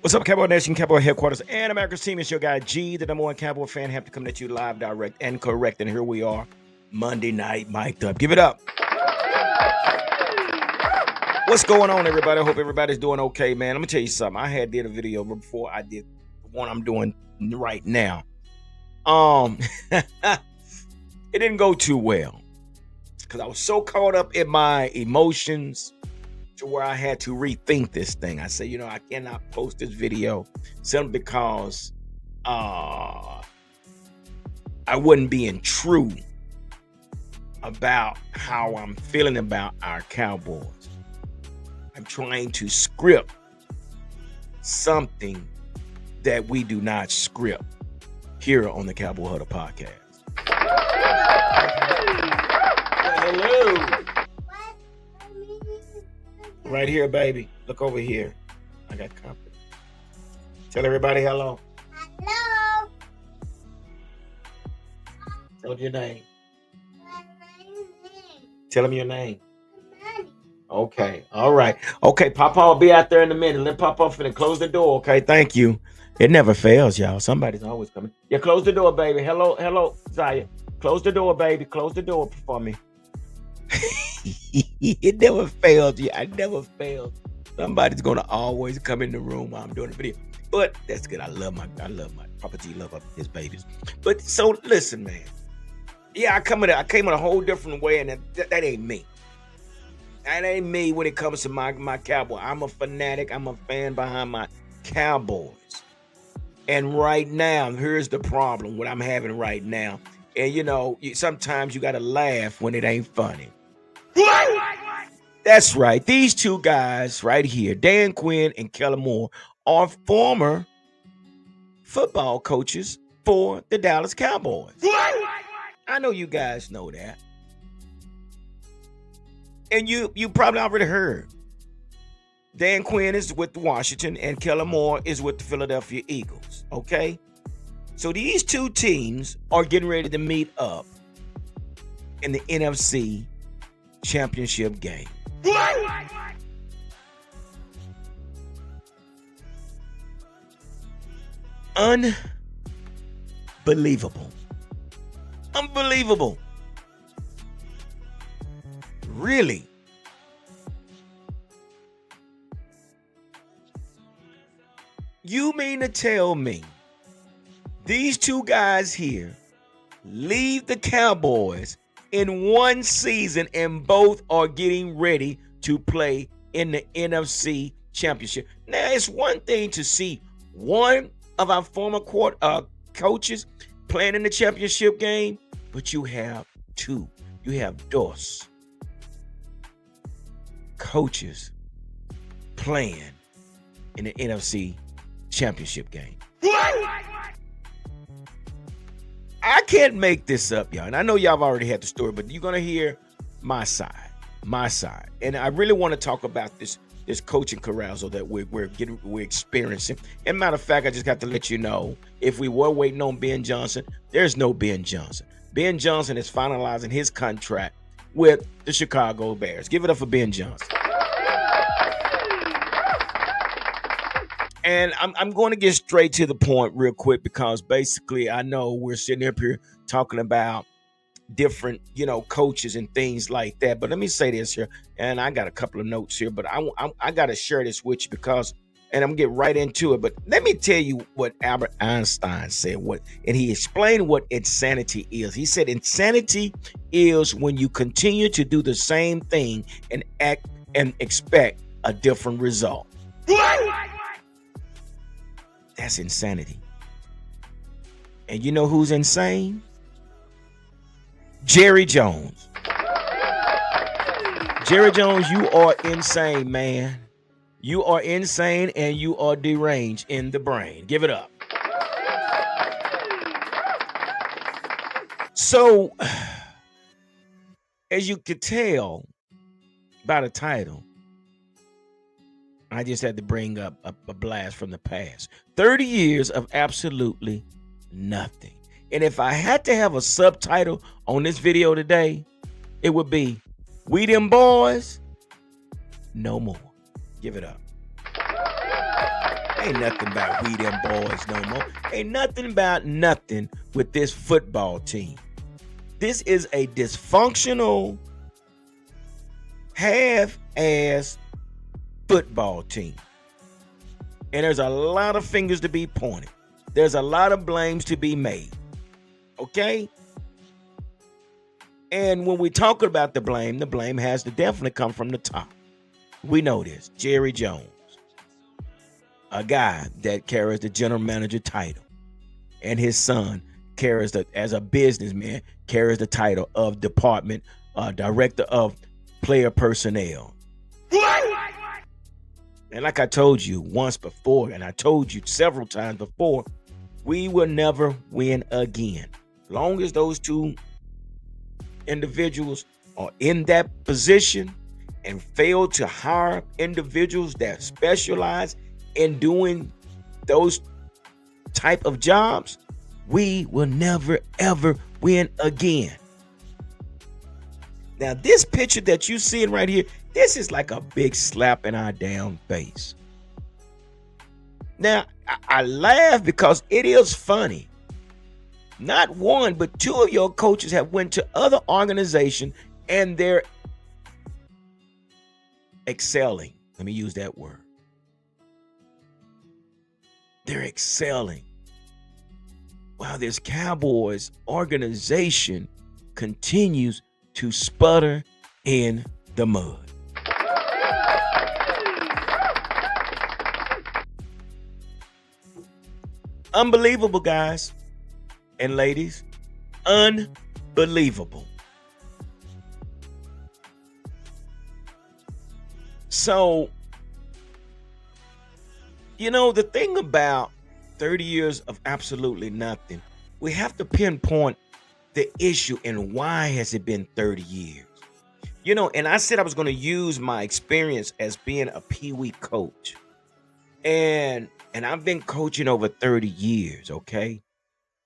What's up, Cowboy Nation, Cowboy Headquarters, and America's team? It's your guy G, the number one Cowboy fan. Happy to come at you live, direct, and correct. And here we are, Monday night, mic'd up. Give it up. What's going on, everybody? I hope everybody's doing okay, man. Let me tell you something. I did a video before I did the one I'm doing right now. It didn't go too well because I was so caught up in my emotions to where I had to rethink this thing. I said, I cannot post this video simply because I wasn't being true about how I'm feeling about our Cowboys. I'm trying to script something that we do not script here on the Cowboy Huddle podcast. Hello. Right here, baby. Look over here. I got company. Tell everybody hello. Hello. Tell them your name. Tell them your name. Okay. All right. Okay. Papa will be out there in a minute. Let Papa finna close the door. Okay. Thank you. It never fails, y'all. Somebody's always coming. Yeah. Close the door, baby. Hello, Zaya. Close the door, baby. Close the door for me. It never fails. Yeah, I never fail. Somebody's gonna always come in the room while I'm doing the video. But that's good. I love my Papa G love up his babies. But so listen, man. Yeah, I came in a whole different way, and that ain't me. That ain't me when it comes to my Cowboy. I'm a fanatic. I'm a fan behind my Cowboys. And right now, here's the problem, what I'm having right now. And sometimes you gotta laugh when it ain't funny. That's right. These two guys right here, Dan Quinn and Kellen Moore, are former football coaches for the Dallas Cowboys. I know you guys know that. And you probably already heard. Dan Quinn is with Washington and Kellen Moore is with the Philadelphia Eagles. Okay? So these two teams are getting ready to meet up in the NFC Championship game. Unbelievable. Unbelievable. Really? You mean to tell me these two guys here leave the Cowboys in one season and both are getting ready to play in the NFC Championship? Now, it's one thing to see one of our former coaches playing in the championship game, but you have two. You have dos coaches playing in the NFC Championship game. I can't make this up, y'all. And I know y'all have already had the story, but you're gonna hear my side. And I really want to talk about this coaching carousel that we're experiencing. And matter of fact, I just got to let you know, if we were waiting on Ben Johnson, there's no Ben Johnson. Ben Johnson is finalizing his contract with the Chicago Bears. Give it up for Ben Johnson. And I'm going to get straight to the point real quick, because basically I know we're sitting up here talking about different, coaches and things like that. But let me say this here, and I got a couple of notes here, but I got to share this with you and I'm going to get right into it. But let me tell you what Albert Einstein said, and he explained what insanity is. He said insanity is when you continue to do the same thing and act and expect a different result. That's insanity. And you know who's insane? Jerry Jones. Jerry Jones, you are insane, man. You are insane and you are deranged in the brain. Give it up. So, as you could tell by the title, I just had to bring up a blast from the past. 30 years of absolutely nothing. And if I had to have a subtitle on this video today, it would be, "We them boys, no more." Give it up. Ain't nothing about we them boys no more. Ain't nothing about nothing with this football team. This is a dysfunctional, half-ass football team. And there's a lot of fingers to be pointed. There's a lot of blames to be made. Okay? And when we talk about the blame has to definitely come from the top. We know this. Jerry Jones, a guy that carries the general manager title, and his son carries as a businessman, carries the title of department director of player personnel. And like I told you once before, and I told you several times before, we will never win again. Long as those two individuals are in that position and fail to hire individuals that specialize in doing those type of jobs, we will never ever win again. Now, this picture that you seeing right here, this is like a big slap in our damn face. Now, I laugh because it is funny. Not one, but two of your coaches have went to other organizations and they're excelling. Let me use that word. They're excelling. While this Cowboys organization continues to sputter in the mud. Unbelievable, guys and ladies. Unbelievable. So, the thing about 30 years of absolutely nothing, we have to pinpoint the issue and why has it been 30 years. And I said I was going to use my experience as being a Pee-wee coach. And I've been coaching over 30 years, okay?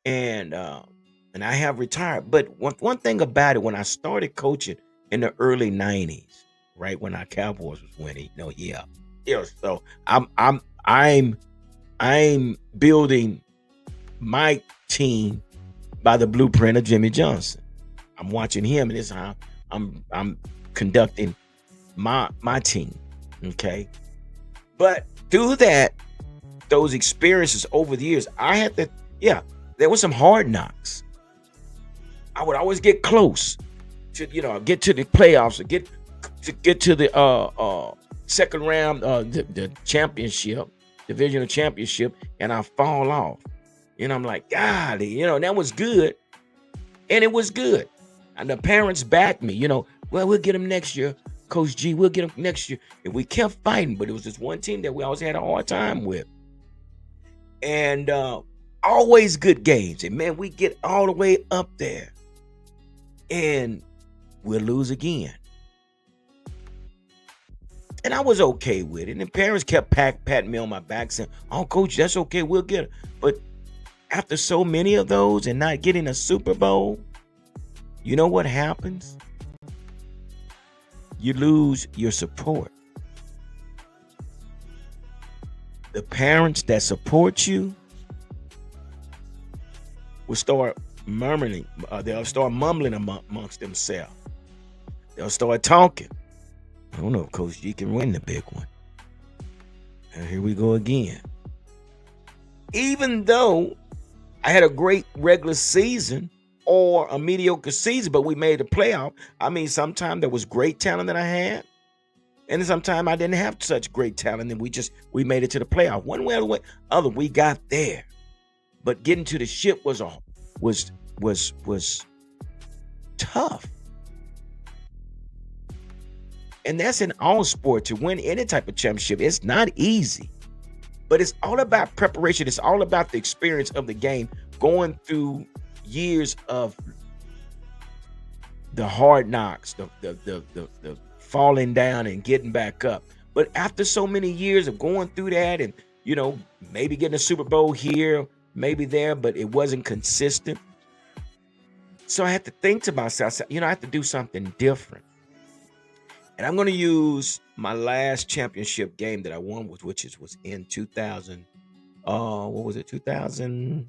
And I have retired. But one thing about it, when I started coaching in the early 90s, right when our Cowboys was winning, so I'm building my team by the blueprint of Jimmy Johnson. I'm watching him, and this is how I'm conducting my team. Okay. But through those experiences over the years, I had to, there was some hard knocks. I would always get close to, get to the playoffs, or get to the second round, the championship, divisional championship, and I fall off. I'm like, God, that was good. And it was good. And the parents backed me, well, we'll get him next year. Coach G, we'll get him next year. And we kept fighting, but it was this one team that we always had a hard time with. And always good games. And man, we get all the way up there. And we'll lose again. And I was okay with it. And the parents kept patting me on my back saying, oh, Coach, that's okay. We'll get it. But after so many of those and not getting a Super Bowl, you know what happens? You lose your support. The parents that support you will start murmuring. They'll start mumbling amongst themselves. They'll start talking. I don't know if Coach G can win the big one. And here we go again. Even though I had a great regular season or a mediocre season, but we made the playoff. I mean, sometimes there was great talent that I had, and then sometimes I didn't have such great talent, and we made it to the playoff. One way or the other, we got there. But getting to the ship was tough. And that's in all sport. To win any type of championship, it's not easy. But it's all about preparation. It's all about the experience of the game, going through years of the hard knocks, the falling down and getting back up. But after so many years of going through that and, maybe getting a Super Bowl here, maybe there, but it wasn't consistent. So I had to think to myself, I have to do something different. And I'm going to use my last championship game that I won, which was in 2000. What was it? 2000.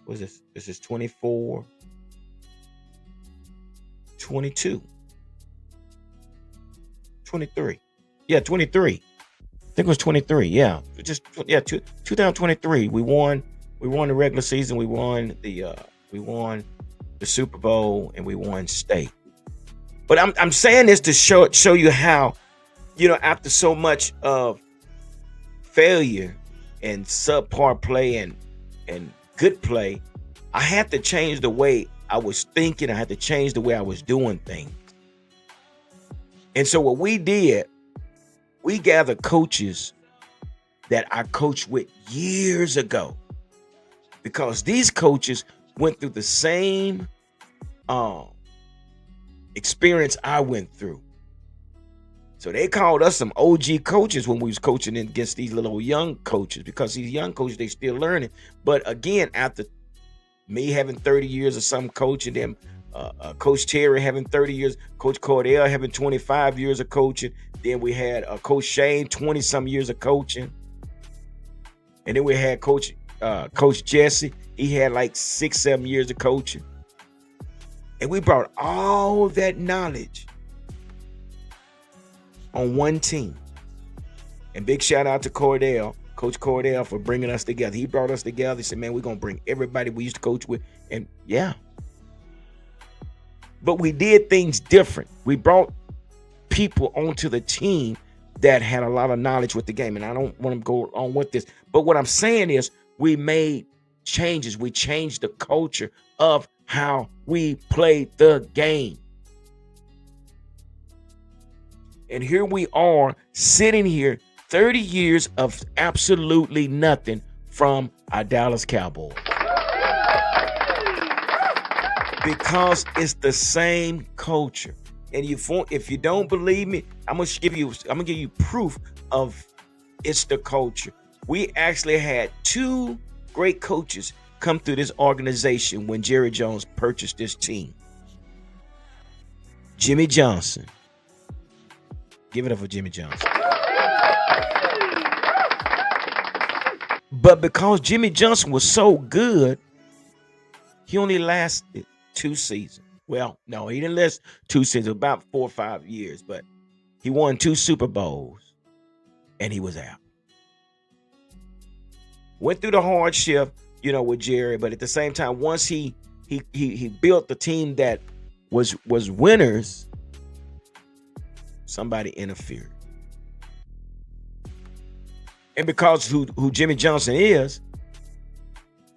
Was this is 24, 22, 23. Yeah, 23. I think it was 23. Yeah, 2023. We won. We won the regular season. We won the Super Bowl, and we won state. But I'm saying this to show you how, after so much of failure and subpar play and good play, I had to change the way I was thinking. I had to change the way I was doing things. And so what we did, we gathered coaches that I coached with years ago, because these coaches went through the same experience I went through. So they called us some OG coaches when we was coaching against these little young coaches, because these young coaches, they still learning. But again, after me having 30 years of some coaching, them Coach Terry having 30 years, Coach Cordell having 25 years of coaching, then we had Coach Shane 20 some years of coaching, and then we had Coach Jesse. He had like 6-7 years of coaching, and we brought all that knowledge on one team. And big shout out to Cordell, Coach Cordell, for bringing us together. He brought us together. He said, man, we're going to bring everybody we used to coach with. And yeah. But we did things different. We brought people onto the team that had a lot of knowledge with the game. And I don't want to go on with this. But what I'm saying is we made changes. We changed the culture of how we played the game. And here we are sitting here, 30 years of absolutely nothing from our Dallas Cowboys. Because it's the same culture. And if you don't believe me, I'm gonna give you proof of it's the culture. We actually had 2 great coaches come through this organization when Jerry Jones purchased this team. Jimmy Johnson. Give it up for Jimmy Johnson. But because Jimmy Johnson was so good, he only lasted 2 seasons. Well, no, he didn't last 2 seasons, about 4 or 5 years, but he won 2 Super Bowls and he was out. Went through the hardship, with Jerry, but at the same time, once he built the team that was winners, somebody interfered. And because who Jimmy Johnson is,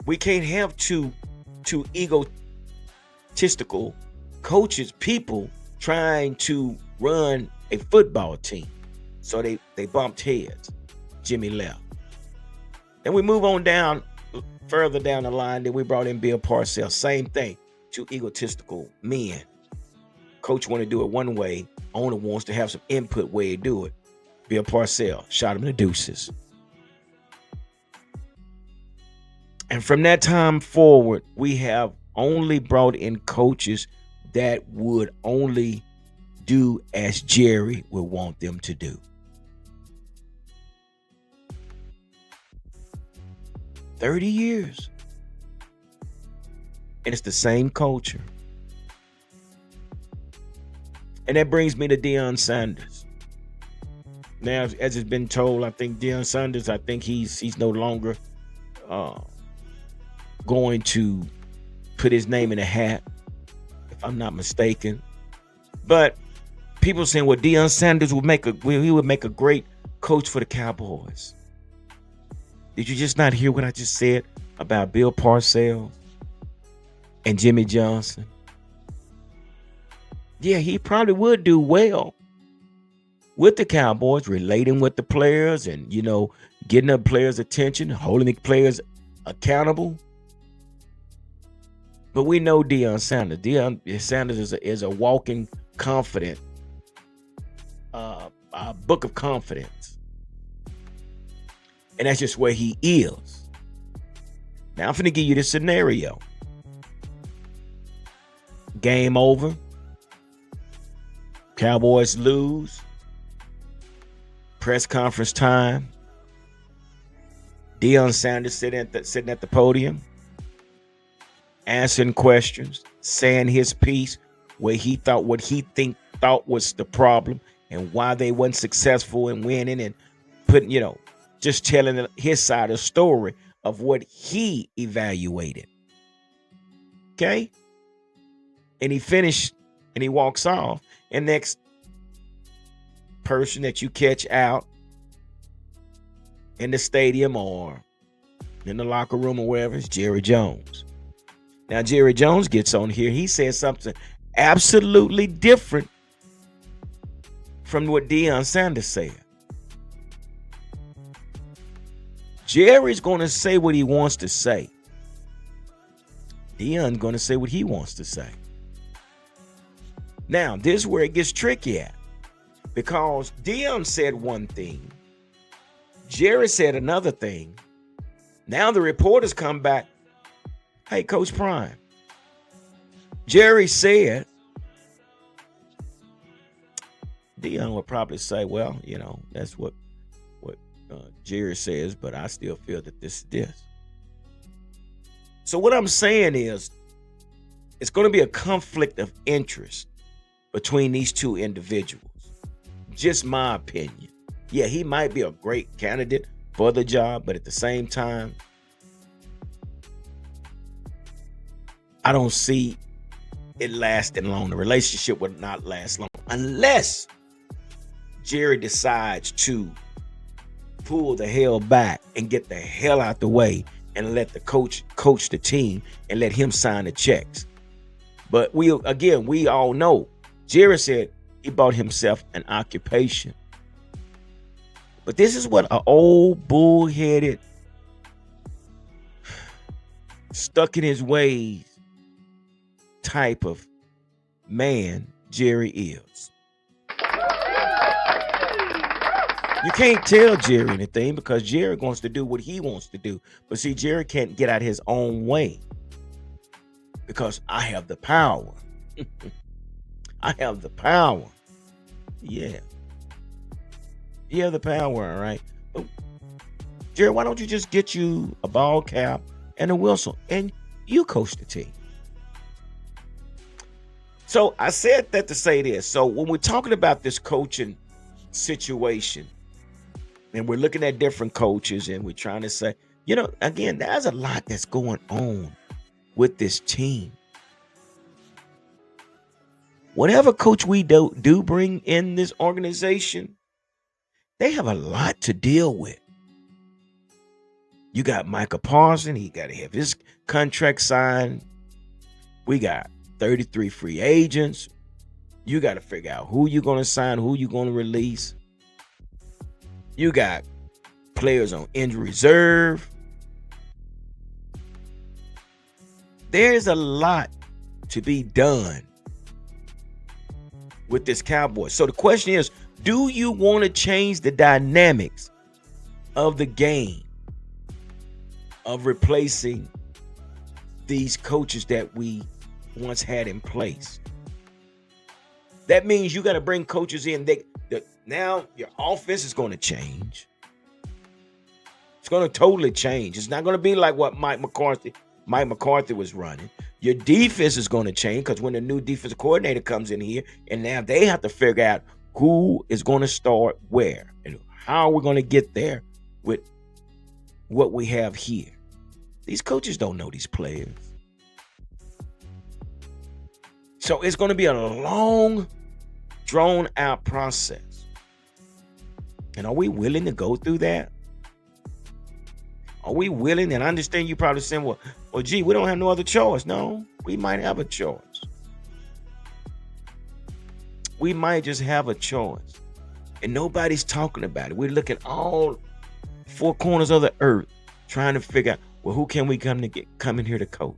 we can't have two egotistical coaches, people trying to run a football team. So they bumped heads. Jimmy left. Then we move on down, further down the line, then we brought in Bill Parcells. Same thing. 2 egotistical men. Coach want to do it one way. Owner wants to have some input way to do it. Bill Parcells shot him in the deuces. And from that time forward, we have only brought in coaches that would only do as Jerry would want them to do. 30 years. And it's the same culture. And that brings me to Deion Sanders. Now, as it's been told, I think Deion Sanders, I think he's no longer going to put his name in a hat, if I'm not mistaken. But people saying, well, Deion Sanders would make a great coach for the Cowboys. Did you just not hear what I just said about Bill Parcells and Jimmy Johnson? Yeah, he probably would do well with the Cowboys, relating with the players and, getting the players' attention, holding the players accountable. But we know Deion Sanders. Deion Sanders is a walking confident, a book of confidence. And that's just where he is. Now, I'm finna give you this scenario. Game over. Cowboys lose. Press conference time. Deion Sanders sitting at the podium, answering questions, saying his piece, what he thought was the problem and why they weren't successful in winning, and putting, just telling his side of the story of what he evaluated. Okay? And he finished and he walks off. And next person that you catch out in the stadium or in the locker room or wherever is Jerry Jones. Now, Jerry Jones gets on here. He says something absolutely different from what Deion Sanders said. Jerry's going to say what he wants to say. Deion's going to say what he wants to say. Now, this is where it gets tricky at. Because Deion said one thing. Jerry said another thing. Now the reporters come back. Hey, Coach Prime. Jerry said. Deion would probably say, well, that's what Jerry says, but I still feel that this is this. So what I'm saying is, it's going to be a conflict of interest between these two individuals. Just my opinion. Yeah, he might be a great candidate for the job, but at the same time, I don't see it lasting long. The relationship would not last long unless Jerry decides to pull the hell back and get the hell out the way and let the coach the team and let him sign the checks. But we all know Jerry said he bought himself an occupation. But this is what an old bullheaded, stuck in his ways type of man Jerry is. You can't tell Jerry anything because Jerry wants to do what he wants to do. But see, Jerry can't get out his own way because I have the power. I have the power. Yeah. You have the power, all right? Oh, Jerry, why don't you just get you a ball cap and a whistle and you coach the team? So I said that to say this. So when we're talking about this coaching situation, and we're looking at different coaches and we're trying to say, again, there's a lot that's going on with this team. Whatever coach we do bring in this organization, they have a lot to deal with. You got Micah Parsons. He got to have his contract signed. We got 33 free agents. You got to figure out who you're going to sign, who you're going to release. You got players on injury reserve. There's a lot to be done with this Cowboys. So the question is, do you want to change the dynamics of the game of replacing these coaches that we once had in place? That means you got to bring coaches in now your offense is going to change. It's going to totally change. It's not going to be like what Mike McCarthy was running. Your defense is going to change because when the new defensive coordinator comes in here, and now they have to figure out who is going to start where and how we're going to get there with what we have here. These coaches don't know these players. So it's going to be a long, drawn-out process. And are we willing to go through that? Are we willing? And I understand you probably saying, well, gee, we don't have no other choice. No, we might have a choice. We might just have a choice. And nobody's talking about it. We're looking all four corners of the earth trying to figure out, well, who can we come in here to coach?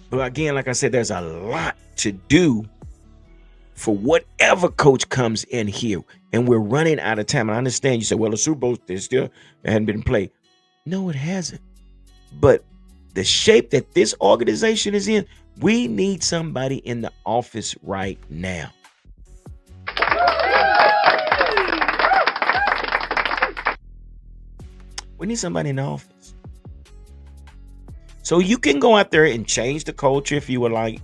But again, like I said, there's a lot to do for whatever coach comes in here. And we're running out of time. And I understand you say, well, the Super Bowl still hadn't been played. No, it hasn't. But the shape that this organization is in, we need somebody in the office right now. We need somebody in the office. So you can go out there and change the culture if you would like,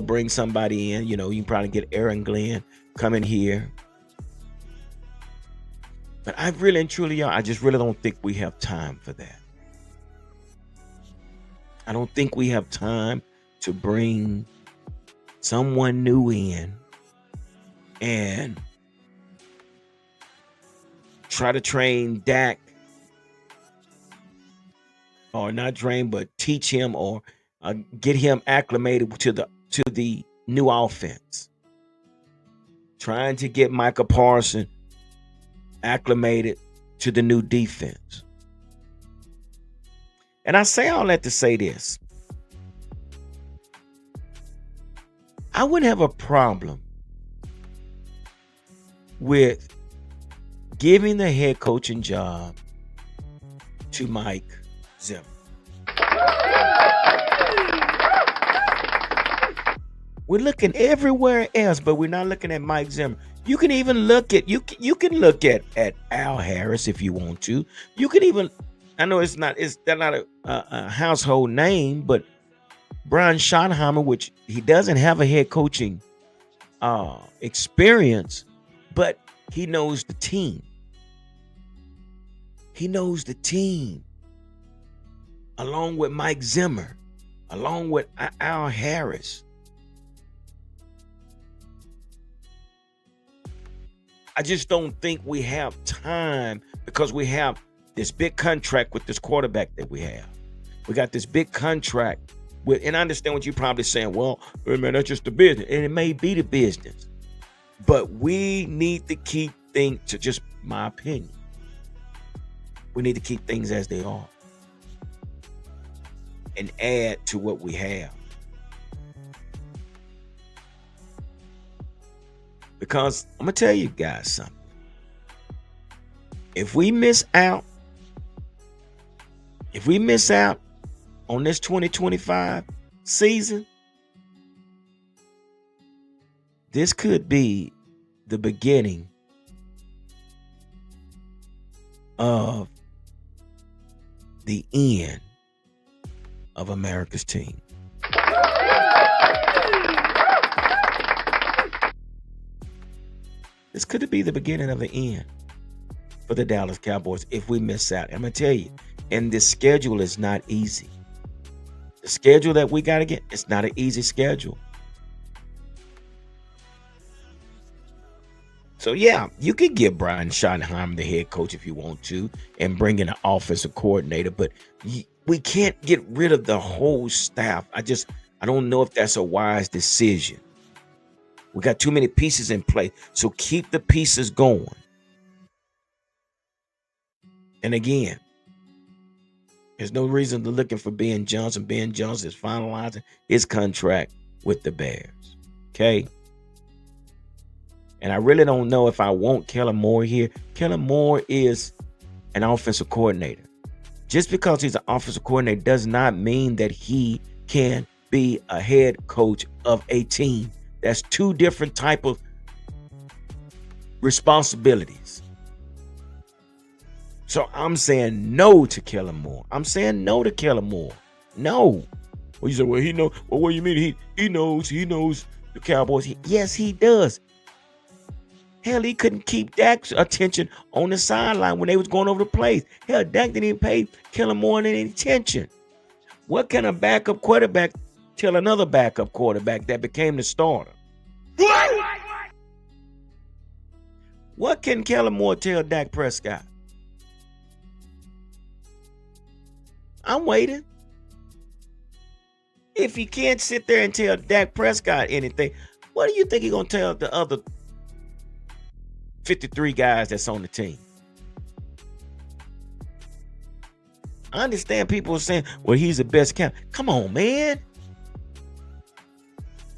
bring somebody in. You can probably get Aaron Glenn coming here. But I really and truly, I just really don't think we have time for that. I don't think we have time to bring someone new in and try to train Dak, or not train, but teach him or get him acclimated to the new offense. Trying to get Micah Parsons acclimated to the new defense. And I say all that to say this. I wouldn't have a problem with giving the head coaching job to Mike Zimmer. We're looking everywhere else, but we're not looking at Mike Zimmer. You can even look at at Al Harris if you want to. You can even, I know they're not a household name, but Brian Schottenheimer, which he doesn't have a head coaching experience, but he knows the team. He knows the team. Along with Mike Zimmer, along with Al Harris. I just don't think we have time because we have this big contract with this quarterback that we have. We got this big contract with, and I understand what you're probably saying. Well, man, that's just the business. And it may be the business. But we need to keep things, to just my opinion, we need to keep things as they are and add to what we have. Because I'm going to tell you guys something. If we miss out on this 2025 season, this could be the beginning of the end of America's team. This could be the beginning of the end for the Dallas Cowboys if we miss out. I'm going to tell you, and this schedule is not easy. The schedule that we got to get, it's not an easy schedule. So, yeah, you can give Brian Schottenheimer the head coach if you want to and bring in an offensive coordinator, but we can't get rid of the whole staff. I don't know if that's a wise decision. We got too many pieces in play, so keep the pieces going. And again, there's no reason to looking for Ben Johnson. Ben Johnson is finalizing his contract with the Bears. Okay? And I really don't know if I want Kellen Moore here. Kellen Moore is an offensive coordinator. Just because he's an offensive coordinator does not mean that he can be a head coach of a team. That's two different type of responsibilities. So I'm saying no to Kellen Moore. I'm saying no to Kellen Moore. No. Well, you say, well, he knows. Well, what do you mean? He knows the Cowboys. Yes, he does. Hell, he couldn't keep Dak's attention on the sideline when they was going over the plays. Hell, Dak didn't even pay Kellen Moore any attention. What can a backup quarterback tell another backup quarterback that became the starter? What can Kellen Moore tell Dak Prescott? I'm waiting. If he can't sit there and tell Dak Prescott anything, what do you think he's going to tell the other 53 guys that's on the team? I understand people are saying, well, he's the best camp. Come on, man.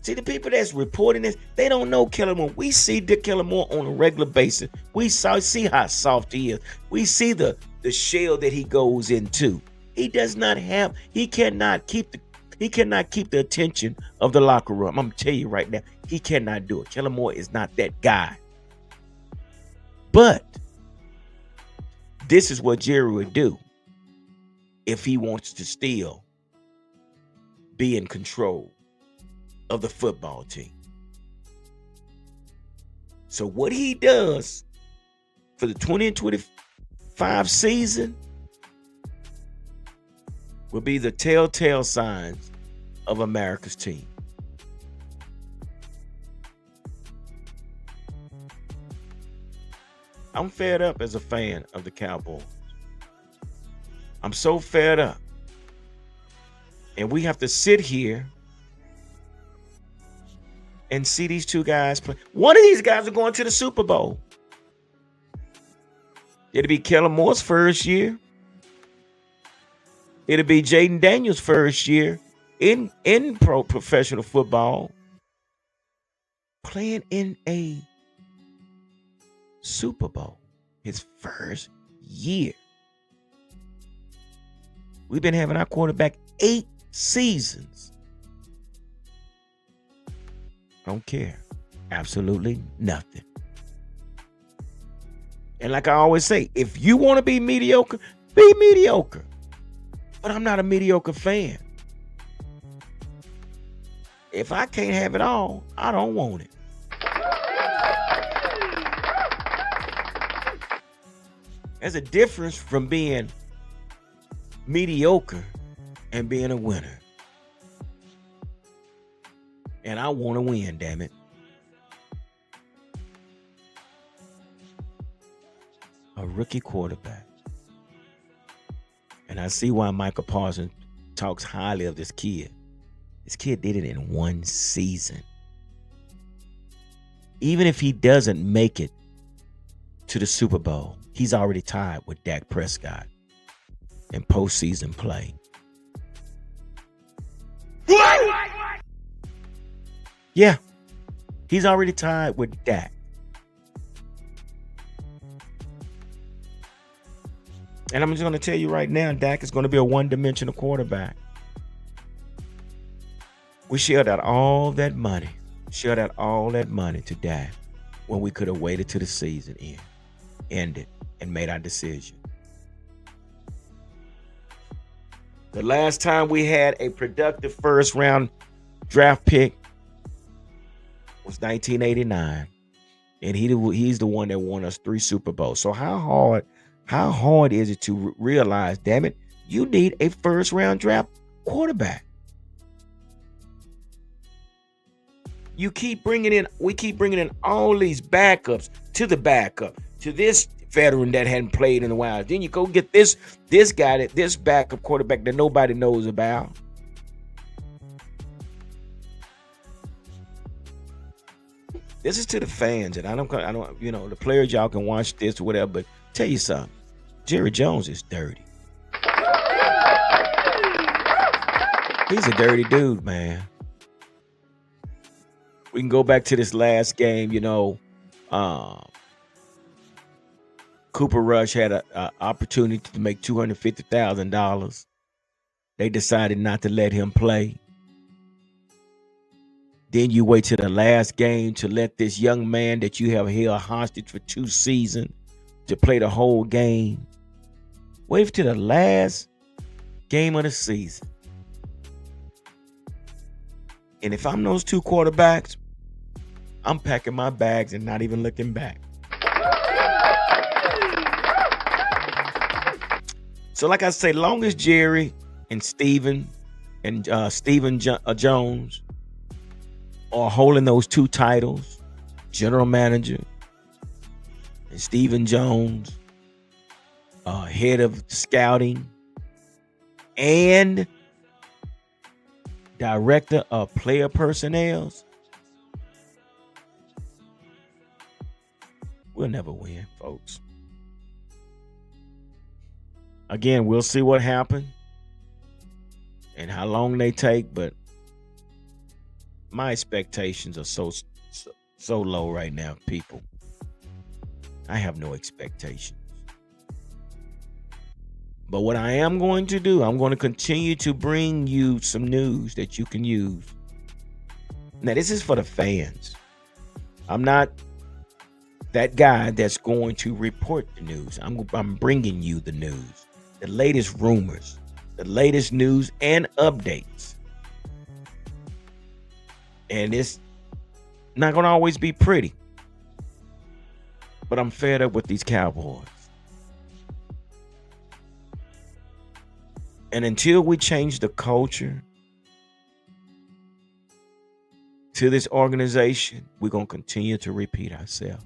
See, the people that's reporting this, they don't know Kellen Moore. We see Dick Kellen Moore on a regular basis. We see how soft he is. We see the shell that he goes into. He does not have. He cannot keep the attention of the locker room. I'm gonna tell you right now, he cannot do it. Kellen Moore is not that guy. But this is what Jerry would do if he wants to still be in control of the football team. So what he does for the 2025 season will be the telltale signs of America's team. I'm fed up as a fan of the Cowboys. I'm so fed up. And we have to sit here and see these two guys play. One of these guys are going to the Super Bowl. It'll be Kellen Moore's first year. It'll be Jaden Daniels' first year in professional football, playing in a Super Bowl. His first year. We've been having our quarterback 8 seasons. Don't care. Absolutely nothing. And like I always say, if you want to be mediocre, be mediocre. But I'm not a mediocre fan. If I can't have it all, I don't want it. There's a difference from being mediocre and being a winner. And I want to win, damn it. A rookie quarterback. And I see why Michael Parsons talks highly of this kid. This kid did it in 1 season. Even if he doesn't make it to the Super Bowl, he's already tied with Dak Prescott in postseason play. What? Yeah, he's already tied with Dak. And I'm just going to tell you right now, Dak is going to be a one-dimensional quarterback. We shelled out all that money to Dak when we could have waited till the season ended and made our decision. The last time we had a productive first-round draft pick was 1989, and he's the one that won us 3 Super Bowls. So how hard is it to realize, damn it, you need a first-round draft quarterback? We keep bringing in all these backups to the backup, to this veteran that hadn't played in a while. Then you go get this guy, this backup quarterback that nobody knows about. This is to the fans, and I don't, the players, y'all can watch this or whatever, but tell you something, Jerry Jones is dirty. He's a dirty dude, man. We can go back to this last game, Cooper Rush had an opportunity to make $250,000. They decided not to let him play. Then you wait till the last game to let this young man that you have held hostage for 2 seasons to play the whole game. Wait till the last game of the season. And if I'm those 2 quarterbacks, I'm packing my bags and not even looking back. So like I say, long as Jerry and Stephen Jones are holding those 2 titles, general manager and Stephen Jones, head of scouting and director of player personnel, we'll never win, folks. Again, we'll see what happens and how long they take, but my expectations are so low right now, people. I have no expectations. But what I am going to do, I'm going to continue to bring you some news that you can use. Now, this is for the fans. I'm not that guy that's going to report the news. I'm bringing you the news, the latest rumors, the latest news and updates. And it's not going to always be pretty. But I'm fed up with these Cowboys. And until we change the culture to this organization, we're going to continue to repeat ourselves.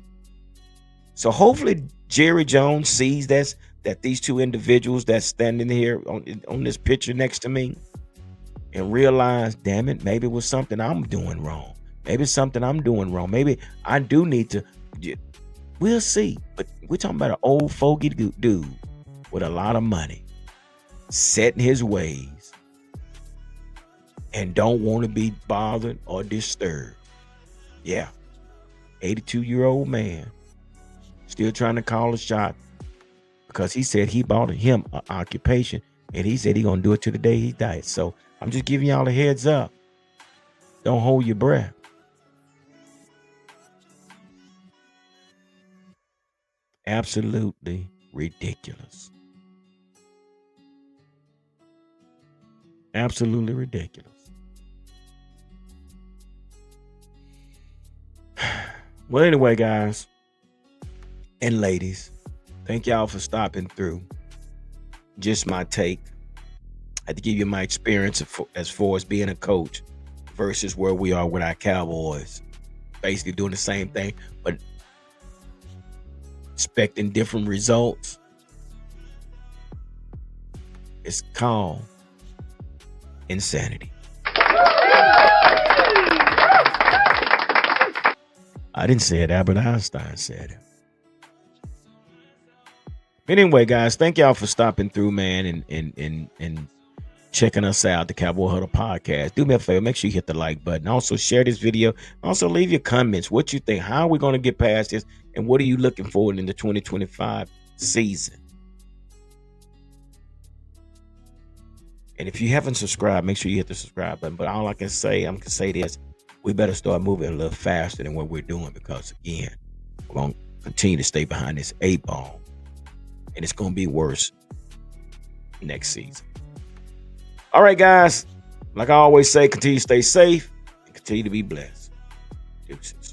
So hopefully Jerry Jones sees that these two individuals that's standing here on this picture next to me and realize, damn it, maybe it was something I'm doing wrong. Maybe it's something I'm doing wrong. Maybe I do need to. We'll see. But we're talking about an old fogey dude with a lot of money, set in his ways, and don't want to be bothered or disturbed. Yeah. 82-year-old man still trying to call a shot because he said he bought him an occupation and he said he gonna do it to the day he dies. So I'm just giving y'all a heads up. Don't hold your breath. Absolutely ridiculous. Absolutely ridiculous. Well, anyway, guys and ladies, thank y'all for stopping through. Just my take. I had to give you my experience as far as being a coach versus where we are with our Cowboys. Basically doing the same thing, but expecting different results. It's called insanity. I didn't say it, Albert Einstein said it. Anyway, guys, thank y'all for stopping through, man, and checking us out, the Cowboy Huddle podcast. Do me a favor, make sure you hit the like button. Also, share this video. Also, leave your comments. What you think? How are we going to get past this? And what are you looking forward in the 2025 season? And if you haven't subscribed, make sure you hit the subscribe button. But all I can say, I'm going to say this. We better start moving a little faster than what we're doing because, again, we're going to continue to stay behind this 8-ball. And it's going to be worse next season. All right, guys. Like I always say, continue to stay safe and continue to be blessed. Deuces.